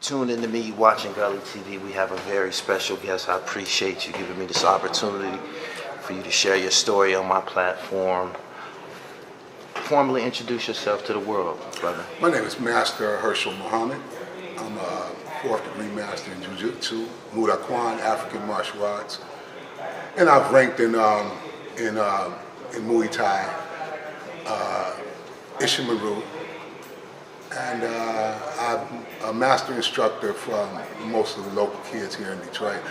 tuned in to me watching Gully TV. We have a very special guest. I appreciate you giving me this opportunity for you to share your story on my platform. Formally introduce yourself to the world, brother. My name is Master Herschel Muhammad. I'm a 4th degree master in Jiu-Jitsu, Muay Thai, African martial arts, and I've ranked in Muay Thai, Ishimaru, and I'm a master instructor for most of the local kids here in Detroit.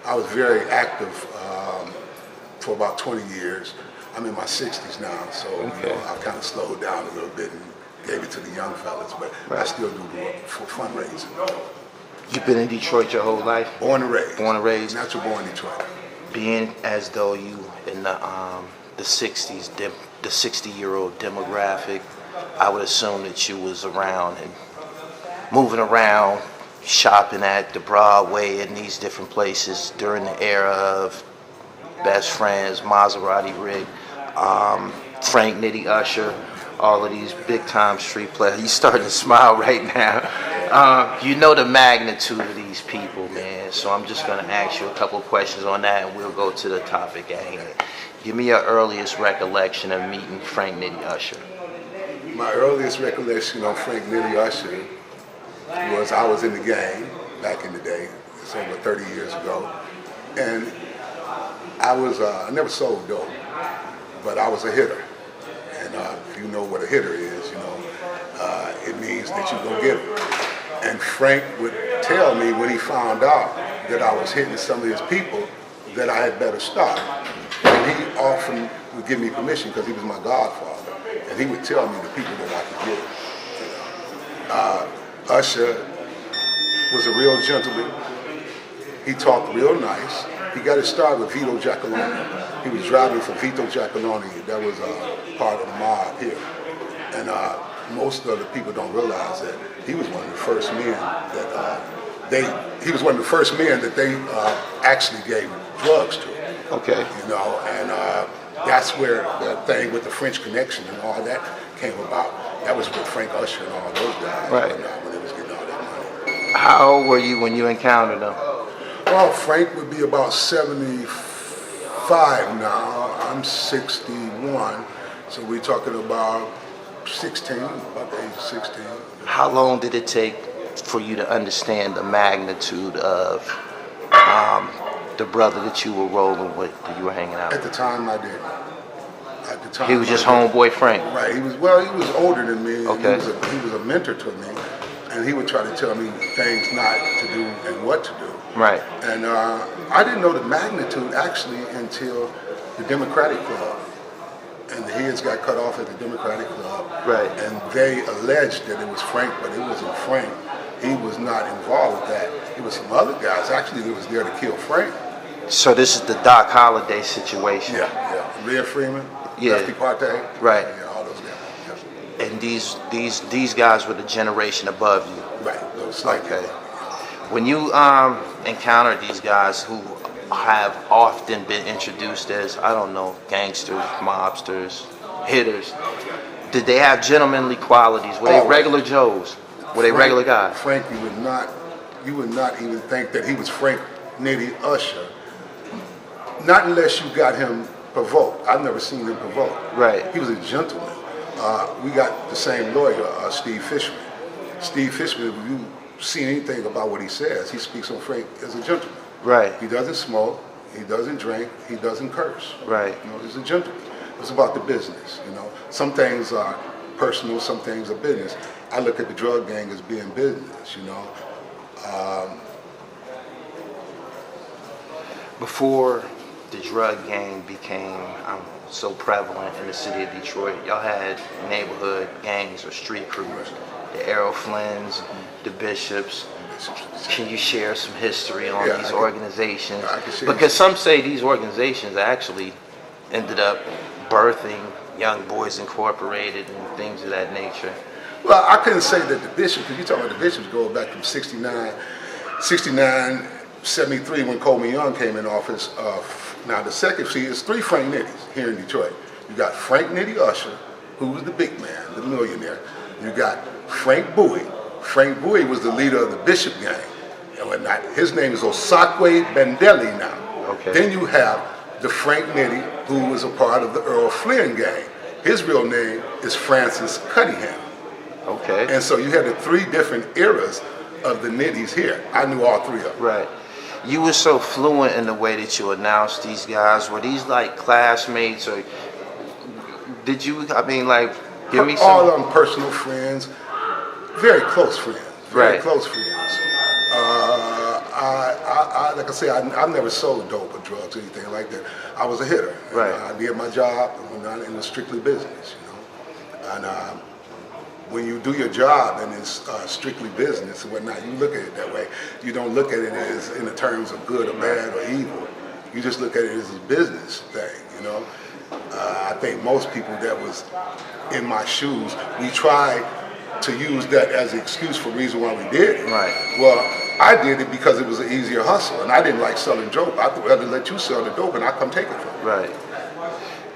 I was very active for about 20 years. I'm in my 60s now, so you know, I've kind of slowed down a little bit and gave it to the young fellas, but I still do the work for fundraising. You've been in Detroit your whole life? Born and raised. Born and raised? Natural born Detroit. Being as though you in the 60s, the 60-year-old demographic, I would assume that you was around and moving around, shopping at the Broadway and these different places during the era of Best Friends, Maserati Rick, Frank Nitty Usher, all of these big-time street players. You starting to smile right now. You know the magnitude of these people, man. So I'm just going to ask you a couple of questions on that, and we'll go to the topic at hand. Give me your earliest recollection of meeting Frank Nitty Usher. My earliest recollection of Frank Nitty Usher was I was in the game back in the day. It's over 30 years ago, and I never sold dope, but I was a hitter. And if you know what a hitter is, you know, it means that you go get it. And Frank would tell me when he found out that I was hitting some of his people that I had better stop. And he often would give me permission because he was my godfather. And he would tell me the people that I could get. You know. Usher was a real gentleman. He talked real nice. He got his start with Vito Giacalone. He was driving for Vito Giacalone. That was part of the mob here. And most of the people don't realize that he was one of the first men that they actually gave drugs to. Okay. You know, and that's where the thing with the French Connection and all that came about. That was with Frank Usher and all those guys. Right. When they was getting all that money. How old were you when you encountered them? Well, Frank would be about 75 now. I'm 61, so we're talking about 16, about the age of 16. How long did it take for you to understand the magnitude of the brother that you were rolling with, that you were hanging out with? At the time, I did. At the time, he was just homeboy Frank? Right. He was older than me. Okay. He was a mentor to me, and he would try to tell me things not to do and what to do. Right. And I didn't know the magnitude actually until the Democratic Club. And the heads got cut off at the Democratic Club. Right. And they alleged that it was Frank, but it wasn't Frank. He was not involved with that. It was some other guys actually that was there to kill Frank. So this is the Doc Holliday situation. Yeah. Leah Freeman, yeah. Lefty Partey. Right. Yeah, all those guys. Yeah. And these guys were the generation above you. Right. Those okay. When you encounter these guys who have often been introduced as, I don't know, gangsters, mobsters, hitters, did they have gentlemanly qualities? Were they regular Joes? Were they regular guys? Frank, you would not even think that he was Frank Nitty Usher. Not unless you got him provoked. I've never seen him provoked. Right. He was a gentleman. We got the same lawyer, Steve Fishman. Steve Fishman, if you seen anything about what he says, he speaks on Frank as a gentleman. Right. He doesn't smoke, he doesn't drink, he doesn't curse. Right. You know, he's a gentleman. It's about the business, you know. Some things are personal, some things are business. I look at the drug gang as being business, you know. Before the drug gang became so prevalent in the city of Detroit, y'all had neighborhood gangs or street crews. The Errol Flynn's, the Bishops. Can you share some history on these organizations? Because some say these organizations actually ended up birthing Young Boys Incorporated and things of that nature. Well, I couldn't say that the Bishops, because you're talking about the Bishops going back from 69, 73 when Coleman Young came in office. Now the second, is 3 Frank Nitties here in Detroit. You got Frank Nitty Usher, who was the big man, the millionaire. You got Frank Bowie, Frank Bowie was the leader of the Bishop gang and whatnot. His name is Osakwe Bendelli now. Okay. Then you have the Frank Nitty, who was a part of the Earl Flynn gang. His real name is Francis Cunningham. Okay. And so you had the 3 different eras of the Nitties here. I knew all 3 of them. Right. You were so fluent in the way that you announced these guys. Were these like classmates, or did you, I mean, like, give me some... All of them personal friends, very close friends, very Right. close friends. Like I say, I never sold dope or drugs or anything like that. I was a hitter. Right. I did my job, and it was strictly business, you know. And when you do your job and it's strictly business and whatnot, you look at it that way. You don't look at it as in the terms of good or bad or evil. You just look at it as a business thing, you know. I think most people that was in my shoes, we try to use that as an excuse for the reason why we did it. Right. Well, I did it because it was an easier hustle, and I didn't like selling dope. I'd rather let you sell the dope and I come take it from you. Right.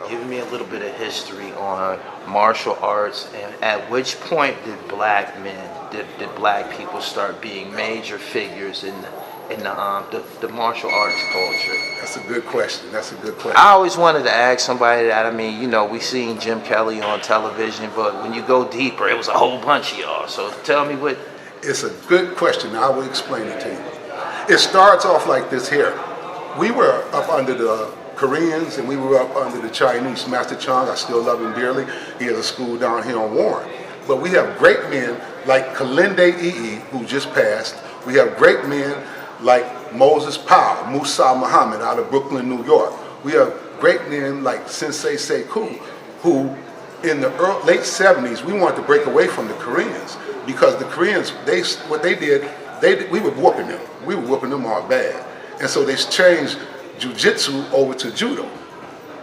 Give me a little bit of history on martial arts, and at which point did black men, did black people start being major figures in the martial arts culture? That's a good question. That's a good question. I always wanted to ask somebody that. I mean, you know, we seen Jim Kelly on television, but when you go deeper, it was a whole bunch of y'all. So tell me what. It's a good question. I will explain it to you. It starts off like this here. We were up under the Koreans and we were up under the Chinese. Master Chong, I still love him dearly. He has a school down here on Warren. But we have great men like Kalinde Ii, who just passed. We have great men like Moses Powell, Musa Muhammad out of Brooklyn, New York. We have great men like Sensei Sekou, who in the late 70s, we wanted to break away from the Koreans because the Koreans, what they did, we were whooping them. We were whooping them all bad. And so they changed jiu-jitsu over to judo.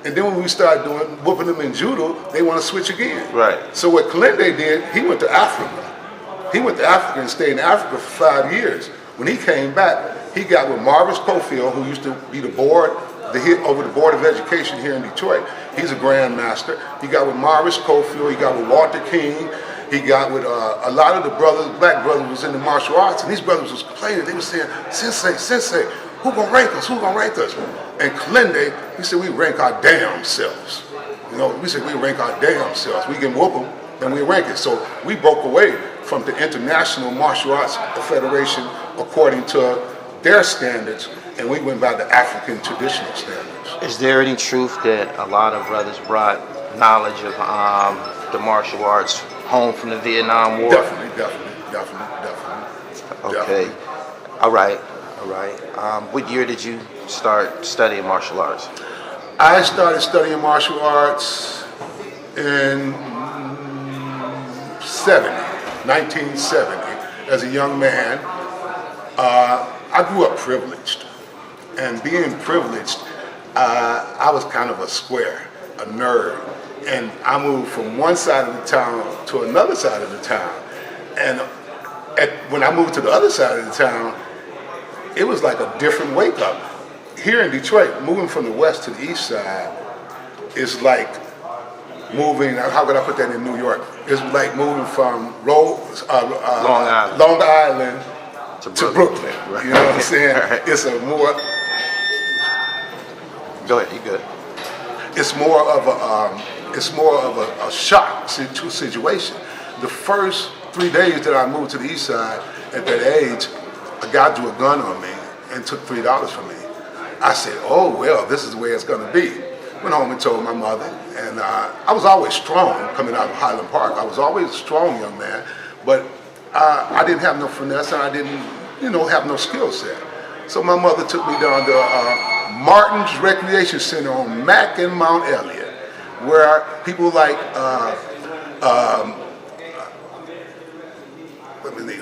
And then when we started whooping them in judo, they want to switch again. Right. So what Kalinde did, he went to Africa. He went to Africa and stayed in Africa for 5 years. When he came back, he got with Marvis Cofield, who used to be the board, over the Board of Education here in Detroit. He's a grandmaster. He got with Marvis Cofield, he got with Walter King, he got with a lot of the brothers, black brothers was in the martial arts, and these brothers was complaining. They were saying, Sensei, who gonna rank us? Who gonna rank us? And Kalinde, he said, we rank our damn selves. You know, we said we rank our damn selves. We can whoop them and we rank it. So we broke away from the International Martial Arts Federation according to their standards, and we went by the African traditional standards. Is there any truth that a lot of brothers brought knowledge of the martial arts home from the Vietnam War? Definitely. Okay. Definitely. All right. What year did you start studying martial arts? I started studying martial arts in 1970, as a young man. I grew up privileged, and being privileged, I was kind of a square, a nerd, and I moved from one side of the town to another side of the town, and when I moved to the other side of the town, it was like a different wake up. Here in Detroit, moving from the west to the east side is like moving, how could I put that in New York? It's like moving from Long Island to Brooklyn. Right. You know what I'm saying? Right. It's a more... Go ahead, you good. It's more of a shock situation. The first 3 days that I moved to the east side, at that age, a guy drew a gun on me and took $3 from me. I said, oh, well, this is the way it's going to be. Went home and told my mother, and I was always strong coming out of Highland Park. I was always a strong young man, but I didn't have no finesse, and I didn't, have no skill set. So my mother took me down to Martin's Recreation Center on Mack and Mount Elliott, where people like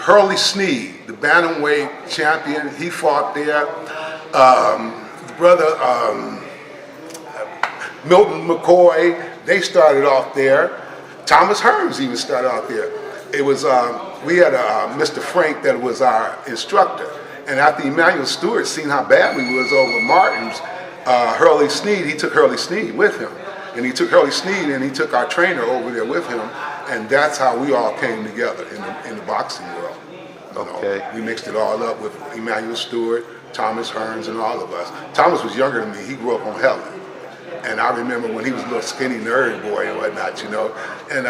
Hurley Sneed, the bantamweight champion, he fought there. Brother Milton McCoy, they started off there. Thomas Hearns even started out there. It was, we had Mr. Frank that was our instructor. And after Emmanuel Stewart seen how bad we was over Martin's, Hurley Sneed, he took Hurley Sneed with him. And he took Hurley Sneed and he took our trainer over there with him. And that's how we all came together in the boxing world. You know, we mixed it all up with Emmanuel Stewart, Thomas Hearns, and all of us. Thomas was younger than me. He grew up on Helen. And I remember when he was a little skinny nerd boy and whatnot, you know. And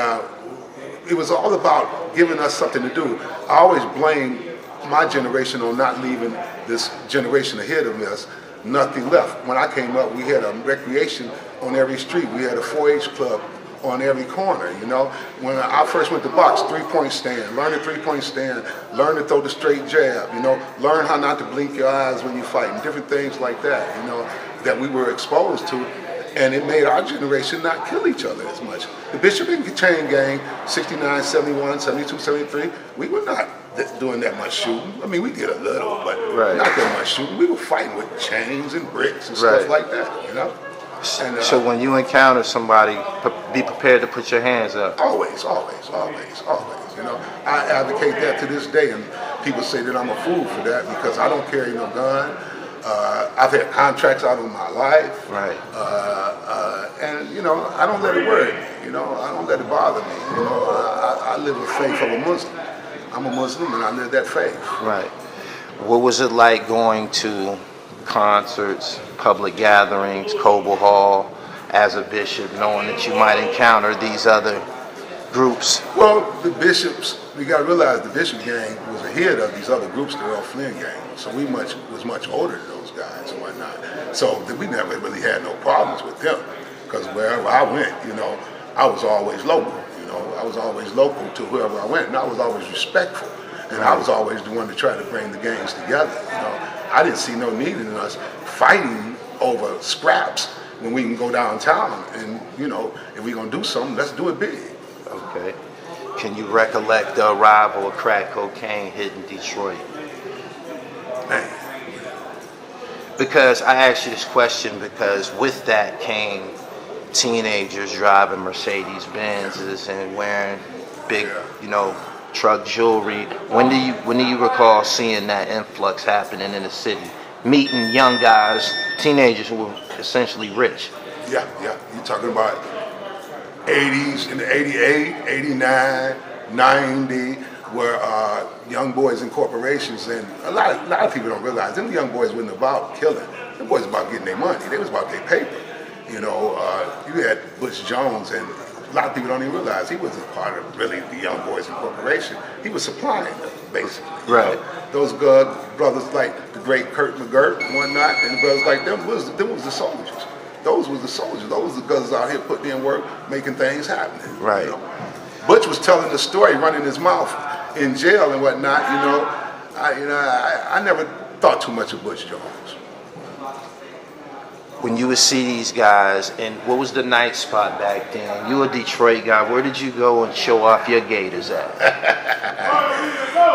it was all about giving us something to do. I always blame my generation on not leaving this generation ahead of us nothing left. When I came up, we had a recreation on every street. We had a 4-H club on every corner, you know. When I first went to box, 3-point stand, learn the 3-point stand, learn to throw the straight jab, you know, learn how not to blink your eyes when you're fighting, different things like that, you know, that we were exposed to. And it made our generation not kill each other as much. The Bishop and Chain Gang, 69, 71, 72, 73, we were not doing that much shooting. I mean, we did a little, but not that much shooting. We were fighting with chains and bricks and stuff like that, you know? And, so when you encounter somebody, be prepared to put your hands up. Always, always, always, always. You know, I advocate that to this day, and people say that I'm a fool for that because I don't carry no gun. I've had contracts out of my life, and you know, I don't let it worry me. You know, I don't let it bother me. You know, I live the faith of a Muslim. I'm a Muslim, and I live that faith. Right. What was it like going to concerts, public gatherings, Coble Hall, as a bishop, knowing that you might encounter these other groups? Well, the bishops, you got to realize the Bishop gang was ahead of these other groups, the Earl Flynn gang. So we was much older than those guys and whatnot. So we never really had no problems with them because wherever I went, you know, I was always local. You know, I was always local to whoever I went, and I was always respectful. And I was always the one to try to bring the gangs together. You know, I didn't see no need in us fighting over scraps when we can go downtown and, you know, if we're gonna do something, let's do it big. Okay. Can you recollect the arrival of crack cocaine hitting Detroit? Man. Because I asked you this question because with that came teenagers driving Mercedes Benzes and wearing big, you know, truck jewelry. When do you recall seeing that influx happening in the city? Meeting young guys, teenagers who were essentially rich. Yeah. You're talking about 80s, in the 88, 89, 90, where young boys in corporations, and a lot of people don't realize, them young boys wasn't about killing. Them boys was about getting their money. They was about their paper. You know, you had Butch Jones, and a lot of people don't even realize he wasn't part of really the Young Boys Incorporation. He was supplying them, basically. Right. You know? Those brothers like the great Kurt McGirt and whatnot, and the brothers like them was the soldiers. Those was the soldiers. Those was the guys out here putting in work, making things happen. Right. You know? Butch was telling the story, running his mouth in jail and whatnot. You know, I never thought too much of Butch Jones. When you would see these guys, and what was the night spot back then? You a Detroit guy. Where did you go and show off your gators at?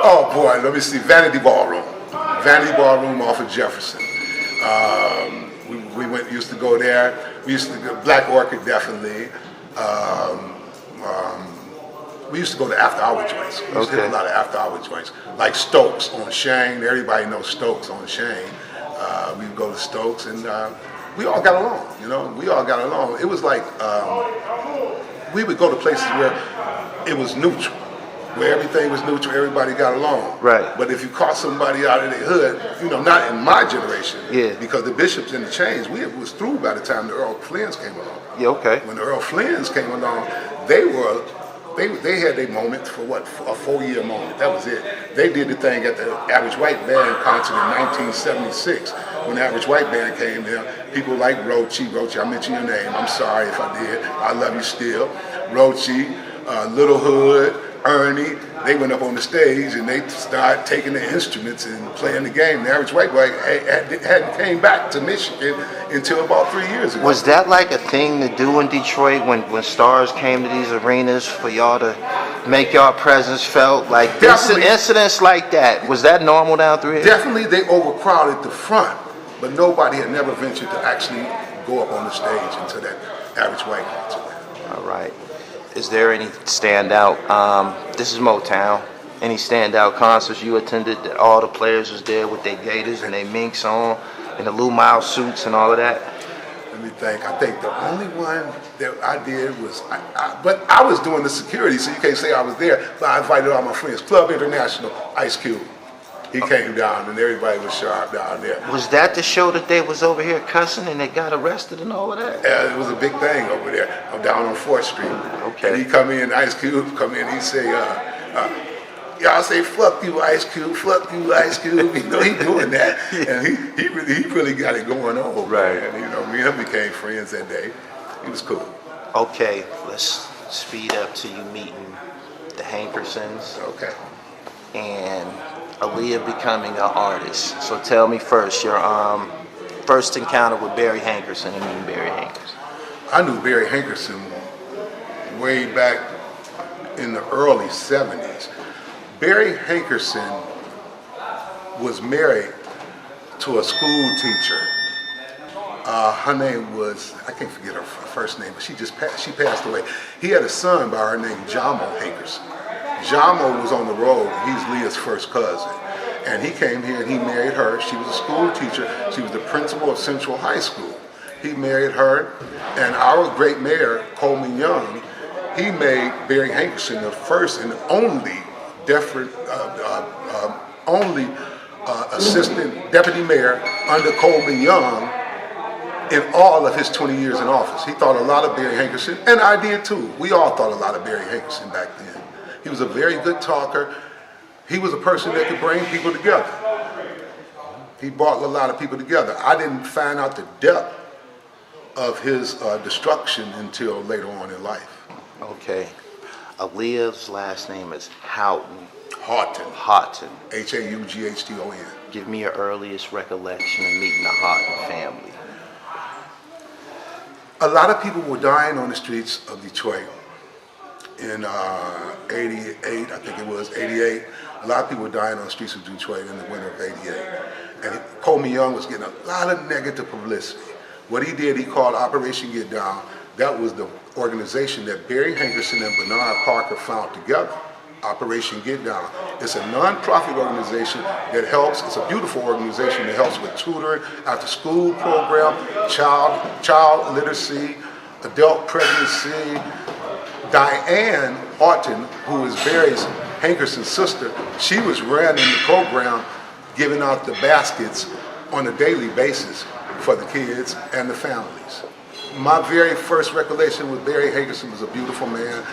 Oh boy, let me see. Vanity Ballroom off of Jefferson. We used to go there. We used to go Black Orchid, definitely. We used to go to after-hour joints. We used to hit a lot of after-hour joints, like Stokes on Shane. Everybody knows Stokes on Shane. We'd go to Stokes, and we all got along. You know, we all got along. It was like we would go to places where it was neutral, where everything was neutral, everybody got along. Right. But if you caught somebody out of their hood, you know, not in my generation, because the Bishops and the Chains, we was through by the time the Earl Flynn's came along. Yeah, okay. When the Earl Flynn's came along, they had their moment for what, a 4-year moment. That was it. They did the thing at the Average White Band concert in 1976. When the Average White Band came there, people like Rochi, I mentioned your name, I'm sorry if I did, I love you still. Rochi, Little Hood, Ernie, they went up on the stage and they started taking the instruments and playing the game. The Average White Boy hadn't came back to Michigan until about 3 years ago. Was that like a thing to do in Detroit when stars came to these arenas for y'all to make y'all presence felt? Like incidents like that, was that normal down through here? Definitely they overcrowded the front, but nobody had never ventured to actually go up on the stage into that Average White concert. All right. Is there any standout, this is Motown, any standout concerts you attended that all the players was there with their gators and their minks on and the Lou Miles suits and all of that? Let me think. I think the only one that I did was, but I was doing the security, so you can't say I was there. But I invited all my friends. Club International, Ice Cube. He came down, and everybody was sharp down there. Was that the show that they was over here cussing and they got arrested and all of that? Yeah, it was a big thing over there. I'm down on 4th Street. Okay. And he come in, Ice Cube come in, he say, y'all say, fuck you, Ice Cube, fuck you, Ice Cube. You know, he doing that. And he really got it going on. Right. And, you know, me and him became friends that day. He was cool. Okay, let's speed up to you meeting the Hankersons. Okay. And Aaliyah becoming an artist. So tell me first, your first encounter with Barry Hankerson and meeting Barry Hankerson. I knew Barry Hankerson way back in the early 70s. Barry Hankerson was married to a school teacher. Her name was, I can't forget her first name, but she passed away. He had a son by her name, Jamil Hankerson. Jamil was on the road. He's Leah's first cousin. And he came here and he married her. She was a school teacher. She was the principal of Central High School. He married her, and our great mayor, Coleman Young, he made Barry Hankerson the first and only assistant deputy mayor under Coleman Young in all of his 20 years in office. He thought a lot of Barry Hankerson, and I did too. We all thought a lot of Barry Hankerson back then. He was a very good talker. He was a person that could bring people together. He brought a lot of people together. I didn't find out the depth of his destruction until later on in life. Okay. Aaliyah's last name is Howton. Houghton. H-A-U-G-H-T-O-N. Give me your earliest recollection of meeting the Houghton family. A lot of people were dying on the streets of Detroit in 88, I think it was, 88. A lot of people were dying on the streets of Detroit in the winter of 88. And Coleman Young was getting a lot of negative publicity. What he did, he called Operation Get Down. That was the organization that Barry Hankerson and Bernard Parker found together. Operation Get Down. It's a non-profit organization that helps, it's a beautiful organization that helps with tutoring, after school program, child literacy, adult pregnancy. Diane Houghton, who is Barry's Hankerson's sister, she was running the program, giving out the baskets on a daily basis for the kids and the families. My very first recollection with Barry Hankerson was a beautiful man,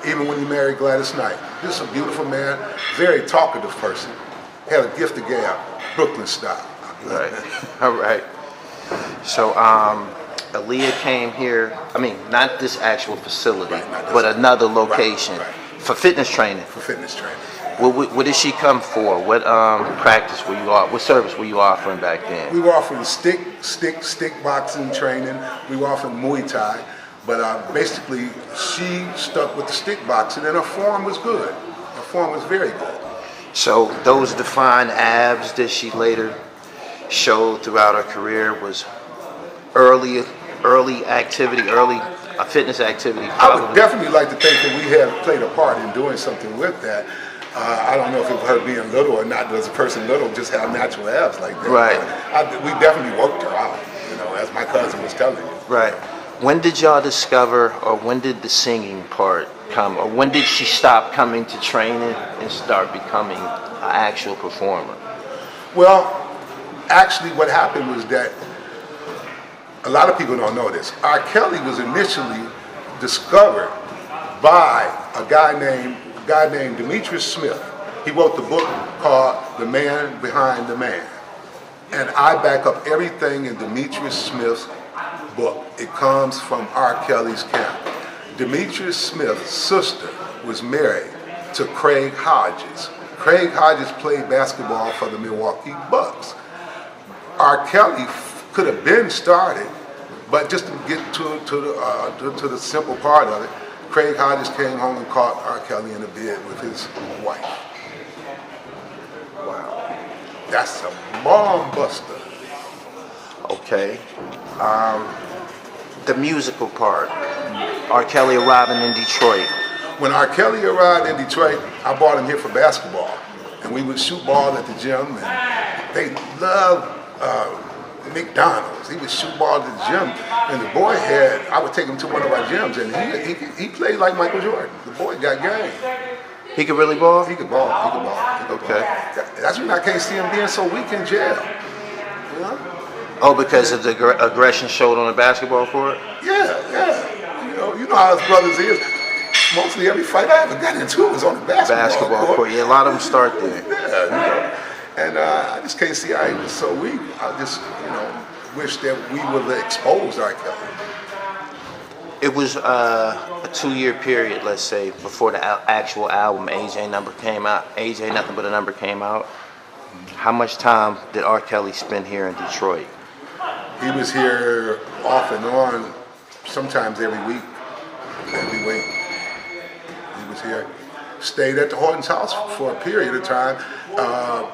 even when he married Gladys Knight. Just a beautiful man, very talkative person, had a gift of gab, Brooklyn style. Right, all right. So, Aaliyah came here, I mean, not this actual facility, but another location for fitness training. For fitness training. What did she come for? What practice were you what service were you offering back then? We were offering stick boxing training. We were offering Muay Thai, but basically she stuck with the stick boxing, and her form was good. Her form was very good. So those defined abs that she later showed throughout her career was early activity, fitness activity. Probably. I would definitely like to think that we have played a part in doing something with that. I don't know if it was her being little or not. Does a person little just have natural abs like that? Right. We definitely worked her out, you know, as my cousin was telling you. Right. When did y'all discover, or when did the singing part come, or when did she stop coming to training and start becoming an actual performer? Well, actually what happened was that, a lot of people don't know this, R.KELLY was initially discovered by a guy named Demetrius Smith. He wrote the book called The Man Behind the Man. And I back up everything in Demetrius Smith's book. It comes from R.KELLY's camp. Demetrius Smith's sister was married to Craig Hodges. Craig Hodges played basketball for the Milwaukee Bucks. R.KELLY could have been started, but just to get to the simple part of it, Craig Hodges came home and caught R.KELLY in the bed with his wife. Wow. That's a bomb buster. Okay. The musical part. R.KELLY arriving in Detroit. When R.KELLY arrived in Detroit, I brought him here for basketball. And we would shoot ball at the gym, and they loved McDonald's. He would shoot balls at the gym, and the boy I would take him to one of our gyms, and he played like Michael Jordan. The boy got game. He could really ball? He could ball. Okay. That's when I can't see him being so weak in jail. You know? Oh, because of the aggression showed on the basketball court? Yeah. You know how his brothers is. Mostly every fight I ever got into was on the basketball court. Yeah, a lot of them start there. Yeah, and I just can't see how he was so weak. I just, wish that we would have exposed R.KELLY. It was a 2-year period, let's say, before the actual album AJ Number came out. AJ Nothing But a Number came out. How much time did R.KELLY spend here in Detroit? He was here off and on, sometimes every week. He was here. Stayed at the Horton's house for a period of time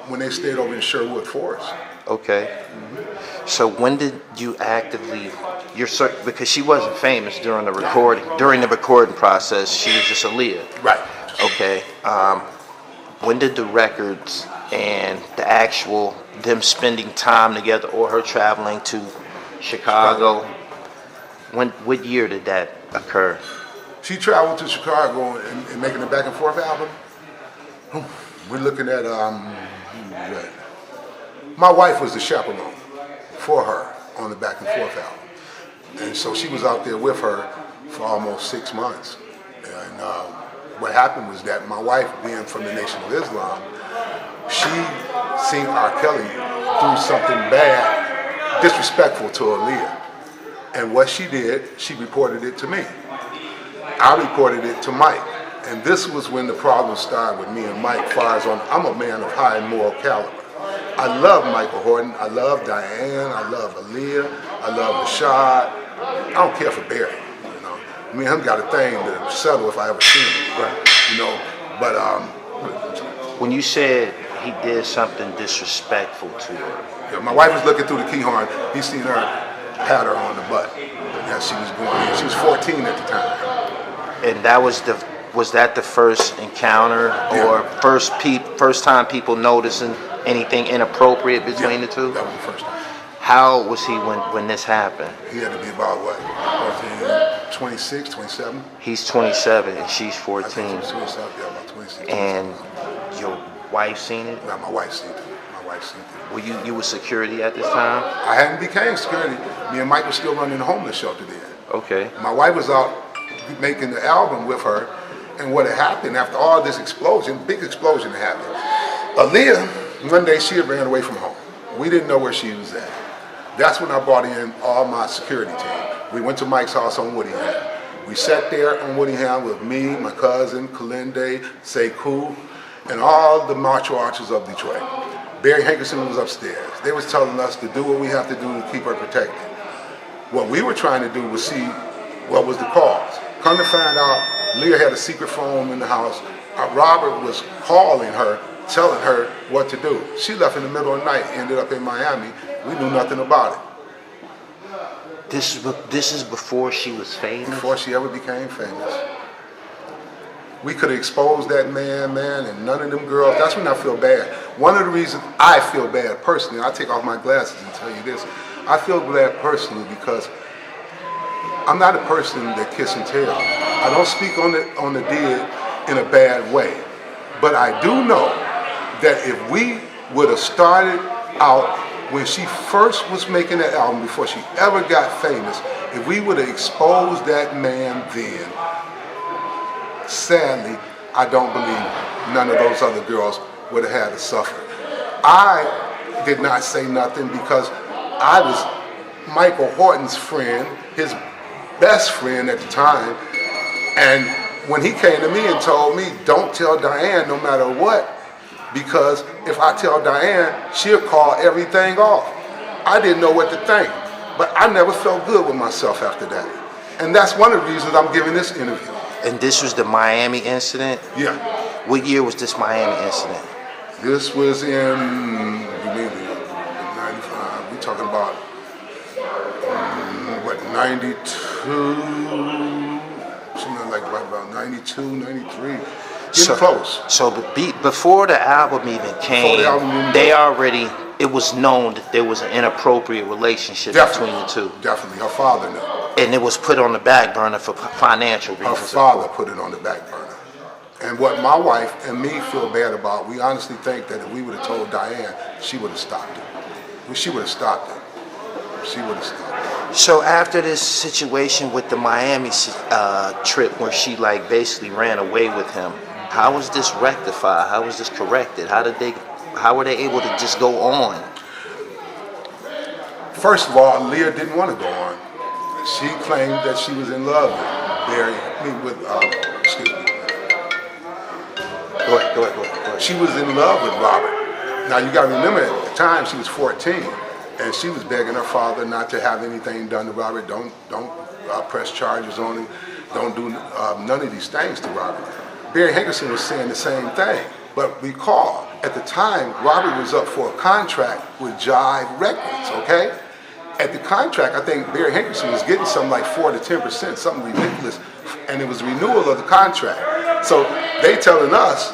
when they stayed over in Sherwood Forest. Okay. So when did you actively, because she wasn't famous during the recording process, she was just Aaliyah. Right. Okay. When did the records and the actual, them spending time together or her traveling to Chicago, what year did that occur? She traveled to Chicago and making the Back and Forth album. We're looking at, my wife was the chaperone for her on the Back and Forth album. And so she was out there with her for almost 6 months. And what happened was that my wife, being from the Nation of Islam, she seen R.KELLY do something bad, disrespectful to Aaliyah. And what she did, she reported it to me. I reported it to Mike. And this was when the problem started with me and Mike. I'm a man of high moral caliber. I love Michael Horton, I love Diane, I love Aaliyah, I love Rashad. I don't care for Barry, Me and him got a thing to settle if I ever seen him, But when you said he did something disrespectful to her, yeah, my wife was looking through the key horn. He seen her pat her on the butt as she was going in. She was 14 at the time. And that was that the first encounter or first time people noticing anything inappropriate between the two? That was the first time. How was he when this happened? He had to be about what? 26, 27? He's 27 and she's 14. I think she was about 26. And your wife seen it? Yeah, my wife seen it. Were you was security at this time? I hadn't became security. Me and Mike was still running the homeless shelter then. Okay. My wife was out making the album with her, and what had happened after all this explosion, big explosion happened. Aaliyah, one day she had ran away from home. We didn't know where she was at. That's when I brought in all my security team. We went to Mike's house on Woodingham. We sat there on Woodingham with me, my cousin, Kalinde, Sekou, and all the martial arts of Detroit. Barry Hankerson was upstairs. They was telling us to do what we have to do to keep her protected. What we were trying to do was see what was the cause. Come to find out, Leah had a secret phone in the house. Robert was calling her, telling her what to do. She left in the middle of the night, ended up in Miami. We knew nothing about it. This is before she was famous? Before she ever became famous. We could have exposed that man, and none of them girls. That's when I feel bad. One of the reasons I feel bad personally, I take off my glasses and tell you this, I feel bad personally because I'm not a person that kiss and tell. I don't speak on the dead in a bad way. But I do know that if we would have started out when she first was making that album, before she ever got famous, if we would have exposed that man then, sadly, I don't believe none of those other girls would have had to suffer. I did not say nothing because I was Michael Horton's friend, his best friend at the time, and when he came to me and told me, don't tell Diane no matter what, because if I tell Diane, she'll call everything off. I didn't know what to think, but I never felt good with myself after that. And that's one of the reasons I'm giving this interview. And this was the Miami incident? Yeah. What year was this Miami incident? This was in, 95, we're talking about, 92, something like right about 92, 93. Getting close. So before the album even came, they already it was known that there was an inappropriate relationship between the two. Definitely. Her father knew. And it was put on the back burner for financial reasons. Her father put it on the back burner. And what my wife and me feel bad about, we honestly think that if we would have told Diane, she would have stopped it. She would have stopped it. She would have stopped it. So after this situation with the Miami trip where she like basically ran away with him, how was this rectified? How was this corrected? How were they able to just go on? First of all, Aaliyah didn't want to go on. She claimed that she was in love with excuse me. Go ahead. She was in love with Robert. Now you got to remember, at the time she was 14, and she was begging her father not to have anything done to Robert. Don't press charges on him. Don't do none of these things to Robert. Barry Hankerson was saying the same thing. But recall, at the time, Robert was up for a contract with Jive Records, okay? At the contract, I think Barry Hankerson was getting something like 4 to 10%, something ridiculous, and it was renewal of the contract. So they telling us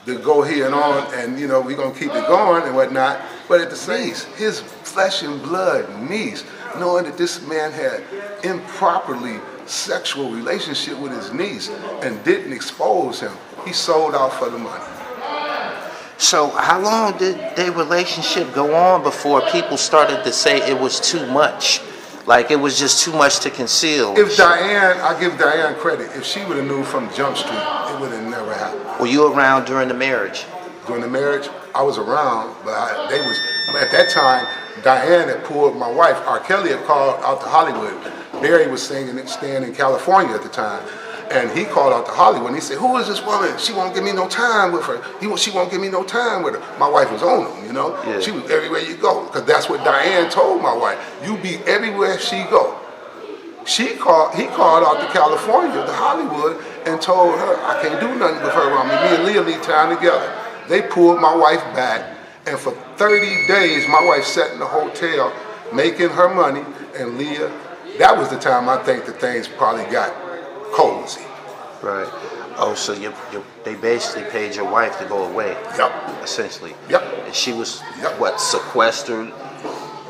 to go here and on, and you know, we're gonna keep it going and whatnot. But at the same, his flesh and blood niece, knowing that this man had improperly sexual relationship with his niece and didn't expose him, he sold out for the money. So how long did their relationship go on before people started to say it was too much? Like it was just too much to conceal? If Diane, I give Diane credit, if she would have knew from Jump Street, it would have never happened. Were you around during the marriage? During the marriage, I was around, but at that time, Diane had pulled my wife. R.KELLY had called out to Hollywood. Barry was staying in California at the time. And he called out to Hollywood and he said, who is this woman? She won't give me no time with her. She won't give me no time with her. My wife was on him, you know? Yeah. She was everywhere you go. Because that's what Diane told my wife. You be everywhere she go. He called out to California, to Hollywood, and told her, I can't do nothing with her around me. Me and Leah leave town together. They pulled my wife back, and for 30 days, my wife sat in the hotel making her money, and Leah, that was the time I think that things probably got cozy. Right. Oh, so they basically paid your wife to go away. Yep. Essentially. Yep. And she was, what, sequestered?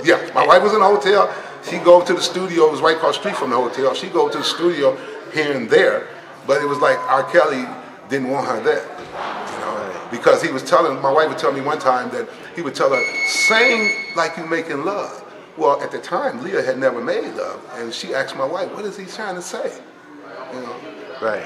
Yeah, my wife was in a hotel. She'd go to the studio, it was right across the street from the hotel. She'd go to the studio here and there, but it was like R.KELLY didn't want her there. You know, right. Because he was telling, my wife would tell me one time that he would tell her, sing like you making love. Well, at the time, Leah had never made love, and she asked my wife, what is he trying to say? You know? Right.